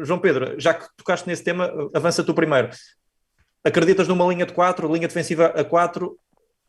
João Pedro, já que tocaste nesse tema, avança tu primeiro. Acreditas numa linha de 4, linha defensiva a 4,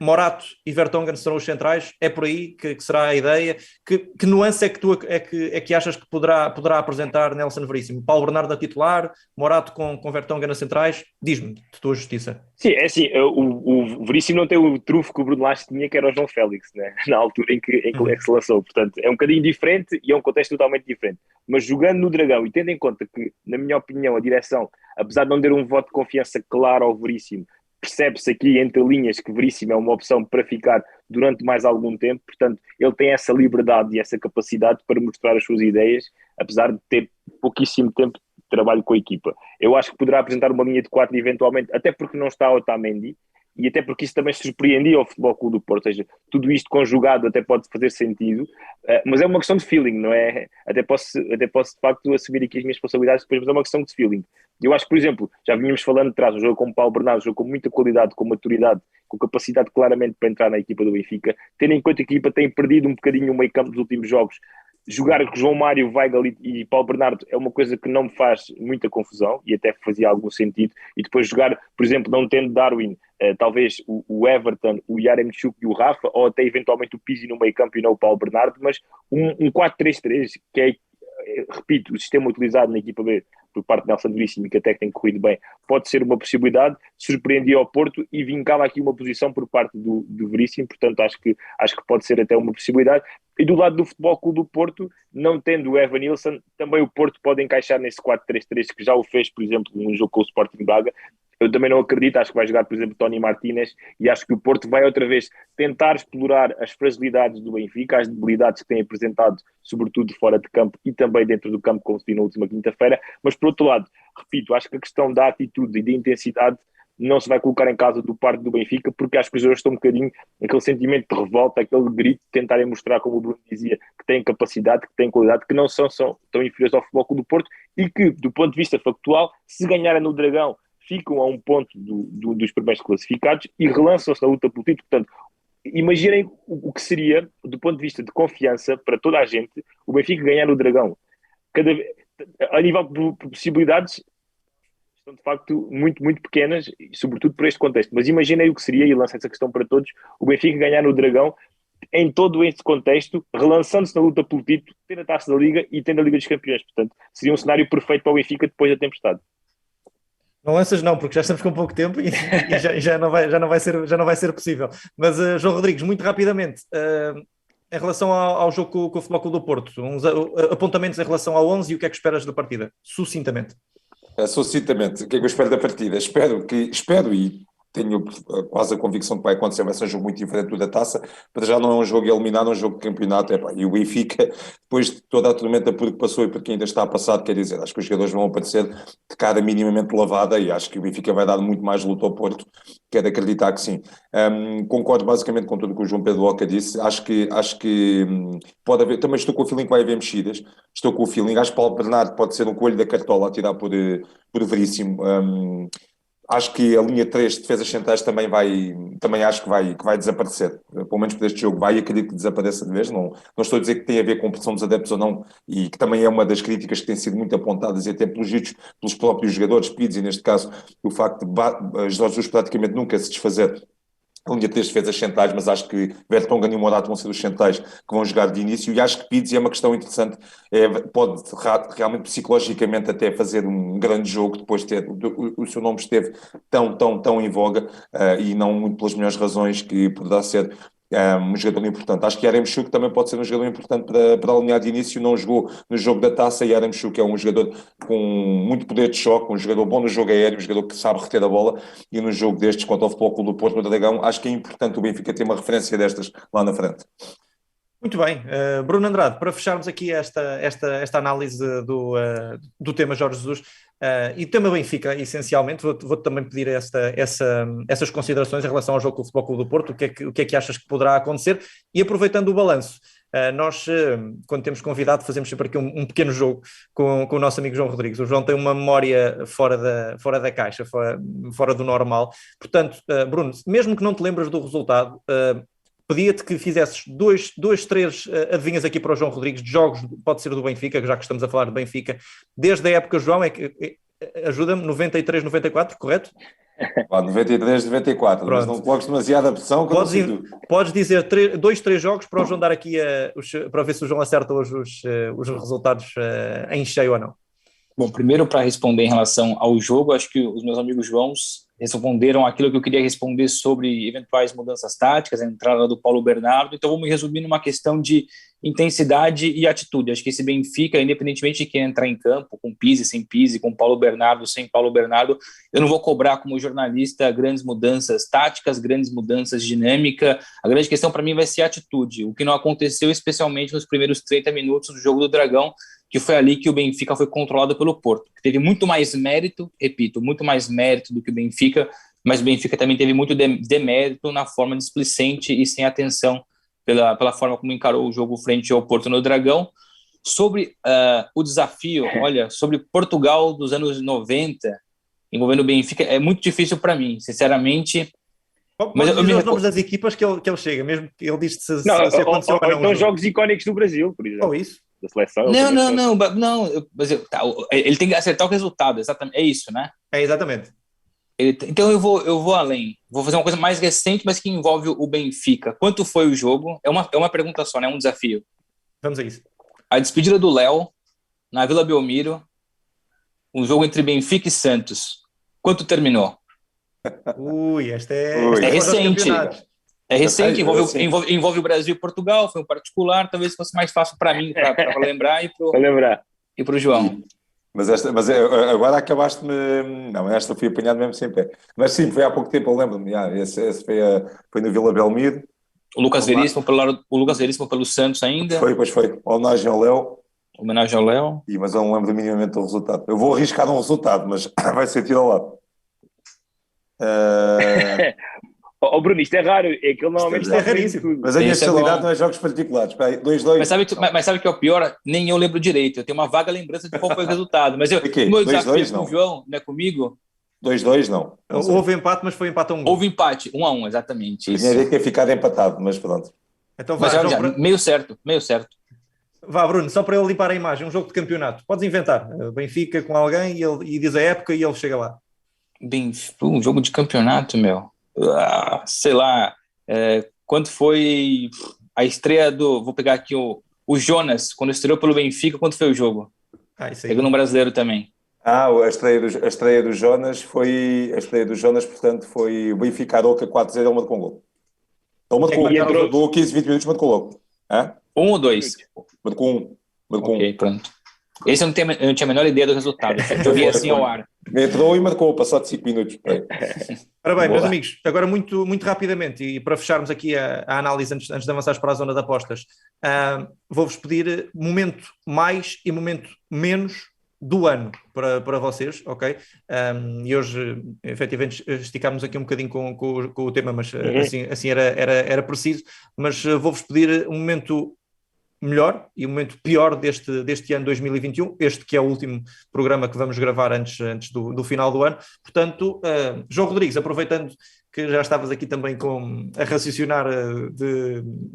Morato e Vertonghen serão os centrais? É por aí que será a ideia? Que nuance é que tu é que achas que poderá apresentar Nelson Veríssimo? Paulo Bernardo a titular, Morato com Vertonghen a centrais? Diz-me, de tua justiça. Sim, é assim, o Veríssimo não tem o trunfo que o Bruno Lage tinha, que era o João Félix, né? Na altura em que se lançou. Portanto, é um bocadinho diferente e é um contexto totalmente diferente. Mas jogando no Dragão e tendo em conta que, na minha opinião, a direção, apesar de não ter um voto de confiança claro ao Veríssimo, percebe-se aqui entre linhas que Veríssimo é uma opção para ficar durante mais algum tempo, portanto ele tem essa liberdade e essa capacidade para mostrar as suas ideias, apesar de ter pouquíssimo tempo de trabalho com a equipa. Eu acho que poderá apresentar uma linha de 4 eventualmente, até porque não está Otamendi, e até porque isso também surpreendia ao Futebol Clube do Porto, ou seja, tudo isto conjugado até pode fazer sentido, mas é uma questão de feeling, não é? Até posso de facto assumir aqui as minhas responsabilidades depois, mas é uma questão de feeling. Eu acho que, por exemplo, já vínhamos falando de trás, um jogo como Paulo Bernardo, um jogo com muita qualidade, com maturidade, com capacidade claramente para entrar na equipa do Benfica, tendo em conta que a equipa tem perdido um bocadinho o meio campo dos últimos jogos. Jogar com João Mário, Weigl e Paulo Bernardo é uma coisa que não me faz muita confusão e até fazia algum sentido. E depois jogar, por exemplo, não tendo Darwin, talvez o Everton, o Yaremchuk e o Rafa, ou até eventualmente o Pizzi no meio campo e não o Paulo Bernardo, mas um 4-3-3, que é, repito, o sistema utilizado na equipa B por parte de Nelson Veríssimo, que até tem corrido bem, pode ser uma possibilidade, surpreendia ao Porto e vincava aqui uma posição por parte do Veríssimo, portanto acho que pode ser até uma possibilidade. E do lado do Futebol Clube do Porto, não tendo o Evan Nilsson, também o Porto pode encaixar nesse 4-3-3, que já o fez, por exemplo, num jogo com o Sporting Braga. Eu também não acredito, acho que vai jogar, por exemplo, Tony Martínez, e acho que o Porto vai outra vez tentar explorar as fragilidades do Benfica, as debilidades que tem apresentado, sobretudo fora de campo e também dentro do campo, como se viu na última quinta-feira. Mas, por outro lado, repito, acho que a questão da atitude e da intensidade não se vai colocar em causa do parte do Benfica, porque acho que os jogadores estão um bocadinho aquele sentimento de revolta, aquele grito de tentarem mostrar, como o Bruno dizia, que têm capacidade, que têm qualidade, que não são tão inferiores ao Futebol Clube do Porto e que, do ponto de vista factual, se ganharem no Dragão, ficam a um ponto dos primeiros classificados e relançam-se na luta pelo título. Portanto, imaginem o que seria, do ponto de vista de confiança para toda a gente, o Benfica ganhar no Dragão. A nível de possibilidades, são de facto muito, muito pequenas, sobretudo por este contexto. Mas imaginei o que seria, e lanço essa questão para todos, o Benfica ganhar no Dragão, em todo este contexto, relançando-se na luta pelo título, tendo a Taça da Liga e tendo a Liga dos Campeões. Portanto, seria um cenário perfeito para o Benfica depois da tempestade. Não lanças não, porque já estamos com pouco tempo e já não vai ser possível. Mas, João Rodrigues, muito rapidamente, em relação ao jogo com o Futebol Clube do Porto, uns apontamentos em relação ao 11 e o que é que esperas da partida? Sucintamente. Sucintamente, o que é que eu espero da partida? Espero e tenho quase a convicção que vai acontecer, vai ser um jogo muito diferente do da Taça, para já não é um jogo eliminado, é um jogo de campeonato, e o Benfica, depois de toda a tormenta por que passou e por que ainda está a passar, quer dizer, acho que os jogadores vão aparecer de cara minimamente lavada, e acho que o Benfica vai dar muito mais luta ao Porto, quero acreditar que sim. Concordo basicamente com tudo o que o João Pedro Oca disse, acho que pode haver, também estou com o feeling que vai haver mexidas, estou com o feeling, acho que Paulo Bernardo pode ser um coelho da cartola a tirar por Veríssimo. Acho que a linha 3 de defesas centrais também acho que vai desaparecer. Pelo menos por este jogo vai, e acredito que desapareça de vez. Não estou a dizer que tem a ver com pressão dos adeptos ou não, e que também é uma das críticas que tem sido muito apontadas, e até pelos próprios jogadores, Pizzi, neste caso, o facto de Jorge Jesus praticamente nunca se desfazer a linha de 3 defesas centrais, mas acho que Vertonghen e Morato vão ser os centrais que vão jogar de início, e acho que Pizzi é uma questão interessante, pode realmente psicologicamente até fazer um grande jogo depois de ter o seu nome esteve tão em voga, e não muito pelas melhores razões que poderá ser um jogador importante. Acho que Yaremchuk também pode ser um jogador importante para alinhar de início. Não jogou no jogo da Taça. Yaremchuk é um jogador com muito poder de choque, um jogador bom no jogo aéreo, um jogador que sabe reter a bola, e no jogo destes contra o Futebol Clube do Porto, no Dragão, acho que é importante o Benfica ter uma referência destas lá na frente. Muito bem, Bruno Andrade, para fecharmos aqui esta análise do tema Jorge Jesus e do tema Benfica, essencialmente, vou-te também pedir essas considerações em relação ao jogo com o Futebol Clube do Porto, o que é que achas que poderá acontecer, e aproveitando o balanço. Nós, quando temos convidado, fazemos sempre aqui um pequeno jogo com o nosso amigo João Rodrigues. O João tem uma memória fora da caixa, fora do normal. Portanto, Bruno, mesmo que não te lembres do resultado, pedia-te que fizesses três adivinhas aqui para o João Rodrigues, de jogos, pode ser do Benfica, já que estamos a falar de Benfica, desde a época, João, ajuda-me, 93, 94, correto? 93, 94, Pronto. mas não coloques demasiada pressão. Podes dizer 3 jogos para o João dar aqui, para ver se o João acerta hoje os resultados em cheio ou não. Bom, primeiro, para responder em relação ao jogo, acho que os meus amigos Joãos responderam aquilo que eu queria responder sobre eventuais mudanças táticas, a entrada do Paulo Bernardo. Então vamos resumir numa questão de intensidade e atitude. Acho que esse Benfica, independentemente de quem entrar em campo, com Pizzi, sem Pizzi, com Paulo Bernardo, sem Paulo Bernardo, eu não vou cobrar como jornalista grandes mudanças táticas, grandes mudanças de dinâmica. A grande questão para mim vai ser a atitude, o que não aconteceu especialmente nos primeiros 30 minutos do jogo do Dragão, que foi ali que o Benfica foi controlado pelo Porto, que teve muito mais mérito, repito, muito mais mérito do que o Benfica, mas o Benfica também teve muito demérito na forma displicente e sem atenção pela forma como encarou o jogo frente ao Porto no Dragão. Sobre o desafio, olha, sobre Portugal dos anos 90, envolvendo o Benfica, é muito difícil para mim, sinceramente. Mas eu os nomes das equipas que ele chega, mesmo que ele diz se aconteceu ou não. Então jogos icónicos do Brasil, por exemplo. Ou isso. Da seleção. Não, mas ele tem que acertar o resultado, exatamente, é isso, né? É, exatamente. Então eu vou além, vou fazer uma coisa mais recente, mas que envolve o Benfica. Quanto foi o jogo? É uma pergunta só, né? Um desafio. Vamos a isso. A despedida do Léo, na Vila Belmiro, um jogo entre Benfica e Santos. Quanto terminou? Esta é recente. É recente, envolve o Brasil e Portugal, foi um particular, talvez fosse mais fácil para mim, para lembrar, e para o João. Mas agora acabaste-me... Não, esta fui apanhado mesmo sem pé. Mas sim, foi há pouco tempo, eu lembro-me. Esse foi no Vila Belmiro. O Lucas Veríssimo pelo Santos ainda. Pois foi. Homenagem ao Léo. Mas eu não lembro minimamente do resultado. Eu vou arriscar um resultado, mas vai ser tiro ao lado. Bruno, isto é raro, é que ele normalmente é raríssimo. Mas a minha especialidade não é jogos particulares. 2-2. Mas sabe o que é o pior? Nem eu lembro direito. Eu tenho uma vaga lembrança de qual foi o resultado. Mas o meu desafio com o João, não é comigo? 2-2, não. Houve empate, mas foi empate a 1. Houve empate, 1-1, exatamente. Tinha a ver que ia ficar empatado, mas pronto. Então mas meio certo. Vá, Bruno, só para ele limpar a imagem, um jogo de campeonato. Podes inventar. Benfica com alguém e diz a época e ele chega lá. Um jogo de campeonato, meu. Sei lá, quanto foi a estreia vou pegar aqui o Jonas, quando estreou pelo Benfica, quanto foi o jogo? Isso aí. Pegando um brasileiro também. A estreia do Jonas, portanto, foi o Benfica Aroca 4-0, ele marcou um gol. Ele marcou 15, 20 minutos, marcou logo. 1 ou 2? Marcou um. Ok, pronto. Esse eu não tinha a menor ideia do resultado, eu vi assim ao ar. Entrou e marcou, passado 5 minutos. Ora bem, meus amigos, agora muito, muito rapidamente, e para fecharmos aqui a análise antes de avançarmos para a zona de apostas, vou-vos pedir momento mais e momento menos do ano para vocês, ok? E hoje, efetivamente, esticámos aqui um bocadinho com o tema, mas assim era preciso, mas vou-vos pedir um momento melhor e o momento pior deste ano 2021, este que é o último programa que vamos gravar antes do final do ano. Portanto, João Rodrigues, aproveitando que já estavas aqui também a raciocinar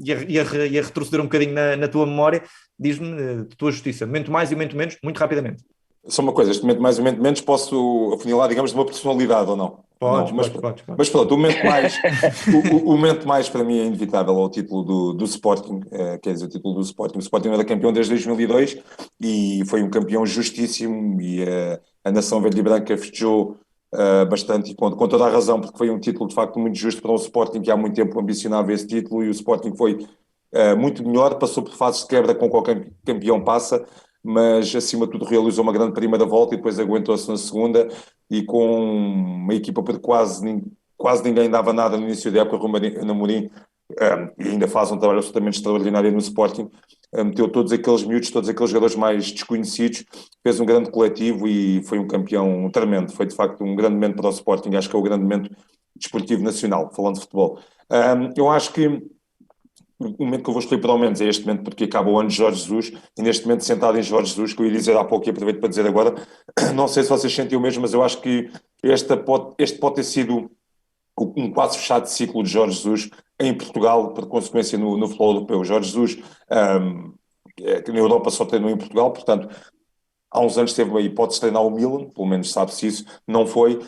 e a retroceder um bocadinho na tua memória, diz-me, de tua justiça, momento mais e momento menos, muito rapidamente. Só uma coisa, este momento mais ou menos posso afunilar, digamos, de uma personalidade ou não? Podes. Mas pronto, o momento mais para mim é inevitável ao título do Sporting, quer dizer, o título do Sporting. O Sporting era campeão desde 2002 e foi um campeão justíssimo e a nação verde e branca festejou bastante e com toda a razão, porque foi um título de facto muito justo para um Sporting que há muito tempo ambicionava esse título e o Sporting foi muito melhor, passou por fases de quebra com qualquer campeão passa, mas acima de tudo realizou uma grande primeira volta e depois aguentou-se na segunda e com uma equipa por quase ninguém dava nada no início da época, Ruben Amorim e ainda faz um trabalho absolutamente extraordinário no Sporting, meteu todos aqueles miúdos, todos aqueles jogadores mais desconhecidos, fez um grande coletivo e foi um campeão tremendo, foi de facto um grande momento para o Sporting, acho que é o grande momento desportivo nacional, falando de futebol. Eu acho que o momento que eu vou escolher pelo menos é este momento, porque acaba o ano de Jorge Jesus, e neste momento sentado em Jorge Jesus, que eu ia dizer há pouco e aproveito para dizer agora, não sei se vocês sentem o mesmo, mas eu acho que este pode ter sido um quase fechado de ciclo de Jorge Jesus em Portugal, por consequência no futebol europeu. Jorge Jesus, que na Europa só treinou em Portugal, portanto, há uns anos teve a hipótese de treinar o Milan, pelo menos sabe-se isso, não foi,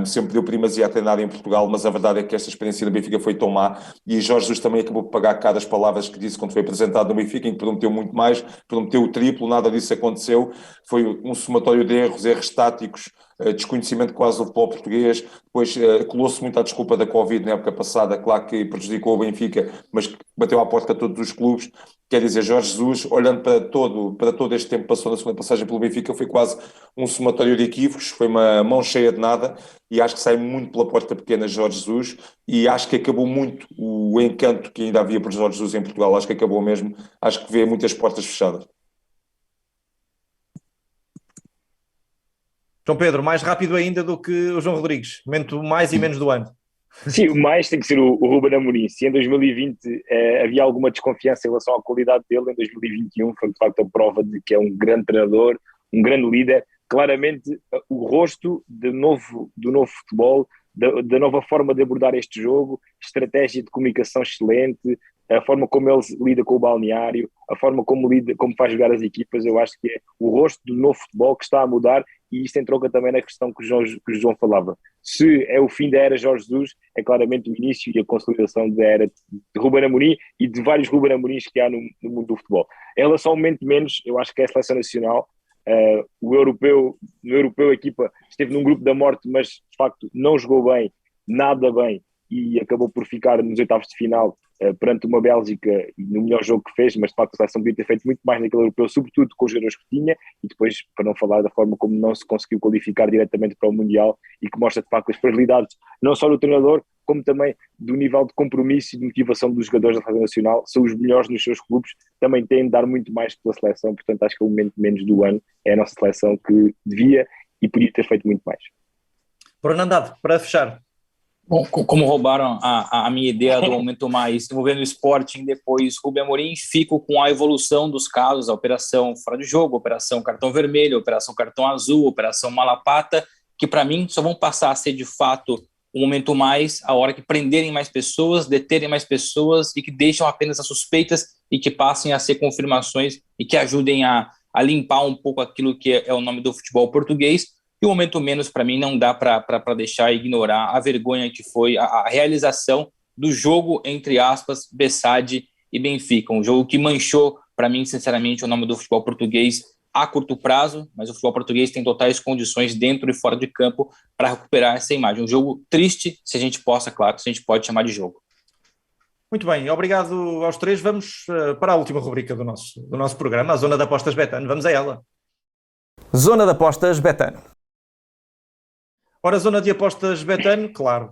sempre deu primazia a treinar em Portugal, mas a verdade é que esta experiência no Benfica foi tão má, e Jorge Jesus também acabou por pagar cá das palavras que disse quando foi apresentado no Benfica, em que prometeu muito mais, prometeu o triplo, nada disso aconteceu, foi um somatório de erros táticos, desconhecimento quase do futebol português, depois colou-se muito à desculpa da Covid na época passada, claro que prejudicou o Benfica, mas que bateu à porta a todos os clubes. Quer dizer, Jorge Jesus, olhando para todo este tempo que passou na segunda passagem pelo Benfica, foi quase um somatório de equívocos, foi uma mão cheia de nada, e acho que sai muito pela porta pequena Jorge Jesus, e acho que acabou muito o encanto que ainda havia por Jorge Jesus em Portugal, acho que acabou mesmo, acho que vê muitas portas fechadas. João Pedro, mais rápido ainda do que o João Rodrigues, momento mais e menos do ano. Sim, o mais tem que ser o Ruben Amorim. Se em 2020 havia alguma desconfiança em relação à qualidade dele, em 2021 foi de facto a prova de que é um grande treinador, um grande líder, claramente o rosto do novo futebol, da nova forma de abordar este jogo, estratégia de comunicação excelente, a forma como ele lida com o balneário, a forma como faz jogar as equipas, eu acho que é o rosto do novo futebol que está a mudar, e isto entronca também na questão que o João falava. Se é o fim da era Jorge Jesus, é claramente o início e a consolidação da era de Ruben Amorim e de vários Ruben Amorins que há no mundo do futebol. Em relação ao momento menos, eu acho que é a seleção nacional. No europeu a equipa esteve num grupo da morte, mas de facto não jogou bem, nada bem, e acabou por ficar nos oitavos de final perante uma Bélgica no melhor jogo que fez, mas de facto a seleção podia ter feito muito mais naquele europeu, sobretudo com os jogadores que tinha, e depois, para não falar da forma como não se conseguiu qualificar diretamente para o Mundial, e que mostra de facto as fragilidades não só do treinador, como também do nível de compromisso e de motivação dos jogadores da seleção nacional. São os melhores nos seus clubes, também têm de dar muito mais pela seleção, portanto acho que é o momento menos do ano, é a nossa seleção que devia e podia ter feito muito mais. Fernando, para fechar. Bom, como roubaram a minha ideia do momento mais envolvendo o Sporting, depois Ruben Amorim, fico com a evolução dos casos, a operação fora de jogo, a operação cartão vermelho, a operação cartão azul, a operação malapata, que para mim só vão passar a ser de fato um momento mais a hora que prenderem mais pessoas, deterem mais pessoas e que deixam apenas as suspeitas e que passem a ser confirmações e que ajudem a limpar um pouco aquilo que é o nome do futebol português. E o momento menos, para mim, não dá para deixar ignorar a vergonha que foi a realização do jogo, entre aspas, Bessade e Benfica. Um jogo que manchou, para mim, sinceramente, o nome do futebol português a curto prazo, mas o futebol português tem totais condições dentro e fora de campo para recuperar essa imagem. Um jogo triste, se a gente pode chamar de jogo. Muito bem, obrigado aos três. Vamos para a última rubrica do nosso programa, a Zona de Apostas Betano. Vamos a ela. Zona de Apostas Betano. Ora, zona de apostas Betano, claro,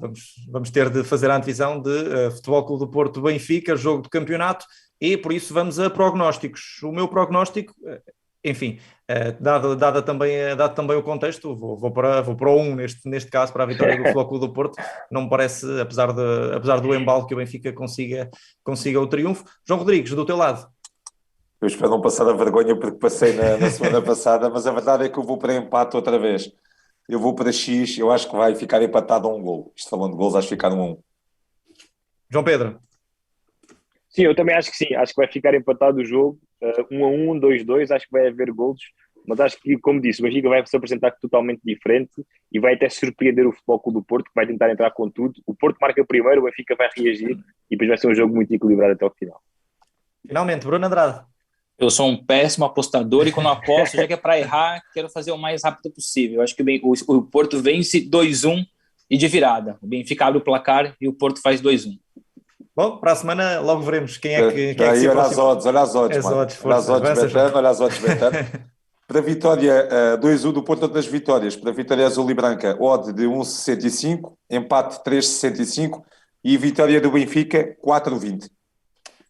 vamos ter de fazer a antevisão de Futebol Clube do Porto Benfica, jogo do campeonato, e por isso vamos a prognósticos. O meu prognóstico, enfim, dado também o contexto, vou para o 1 neste caso, para a vitória do Futebol Clube do Porto. Não me parece, apesar do embalo, que o Benfica consiga o triunfo. João Rodrigues, do teu lado. Eu espero não passar a vergonha porque passei na semana passada, mas a verdade é que eu vou para empate outra vez. Eu vou para X, eu acho que vai ficar empatado a um gol. Isto falando de gols, acho que ficar 1-1. João Pedro. Sim, eu também acho que sim. Acho que vai ficar empatado o jogo. 1-1, 2-2, acho que vai haver golos. Mas acho que, como disse, o Benfica vai se apresentar totalmente diferente e vai até surpreender o Futebol Clube do Porto, que vai tentar entrar com tudo. O Porto marca primeiro, o Benfica vai reagir e depois vai ser um jogo muito equilibrado até o final. Finalmente, Bruno Andrade. Eu sou um péssimo apostador e quando aposto, já que é para errar, quero fazer o mais rápido possível. Eu acho que o Porto vence 2-1 e de virada. O Benfica abre o placar e o Porto faz 2-1. Bom, para a semana logo veremos quem é que se olha as odds, Olha as odds, Betano. Para a vitória 2-1 do Porto das vitórias, para a vitória azul e branca, odd de 1,65, empate 3,65 e vitória do Benfica 4,20.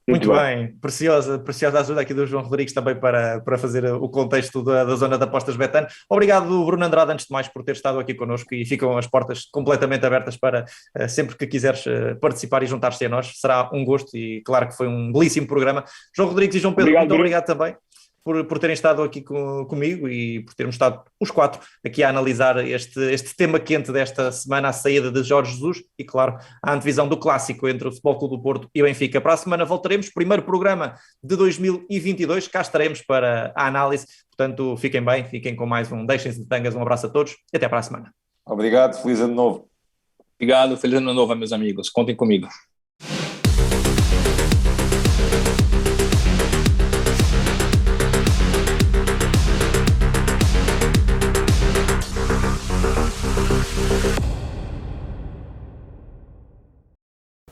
Muito bem, preciosa ajuda aqui do João Rodrigues também para fazer o contexto da zona de apostas Betano. Obrigado, Bruno Andrade, antes de mais, por ter estado aqui connosco e ficam as portas completamente abertas para sempre que quiseres participar e juntar-te a nós. Será um gosto e claro que foi um belíssimo programa. João Rodrigues e João Pedro, muito obrigado também por terem estado aqui comigo e por termos estado os quatro aqui a analisar este tema quente desta semana, a saída de Jorge Jesus e, claro, a antevisão do clássico entre o Futebol Clube do Porto e o Benfica. Para a semana voltaremos, primeiro programa de 2022, cá estaremos para a análise, portanto, fiquem bem, fiquem com mais um Deixem-se de Tangas, um abraço a todos e até para a semana. Obrigado, feliz ano novo. Obrigado, feliz ano novo, meus amigos, contem comigo.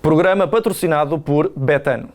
Programa patrocinado por Betano.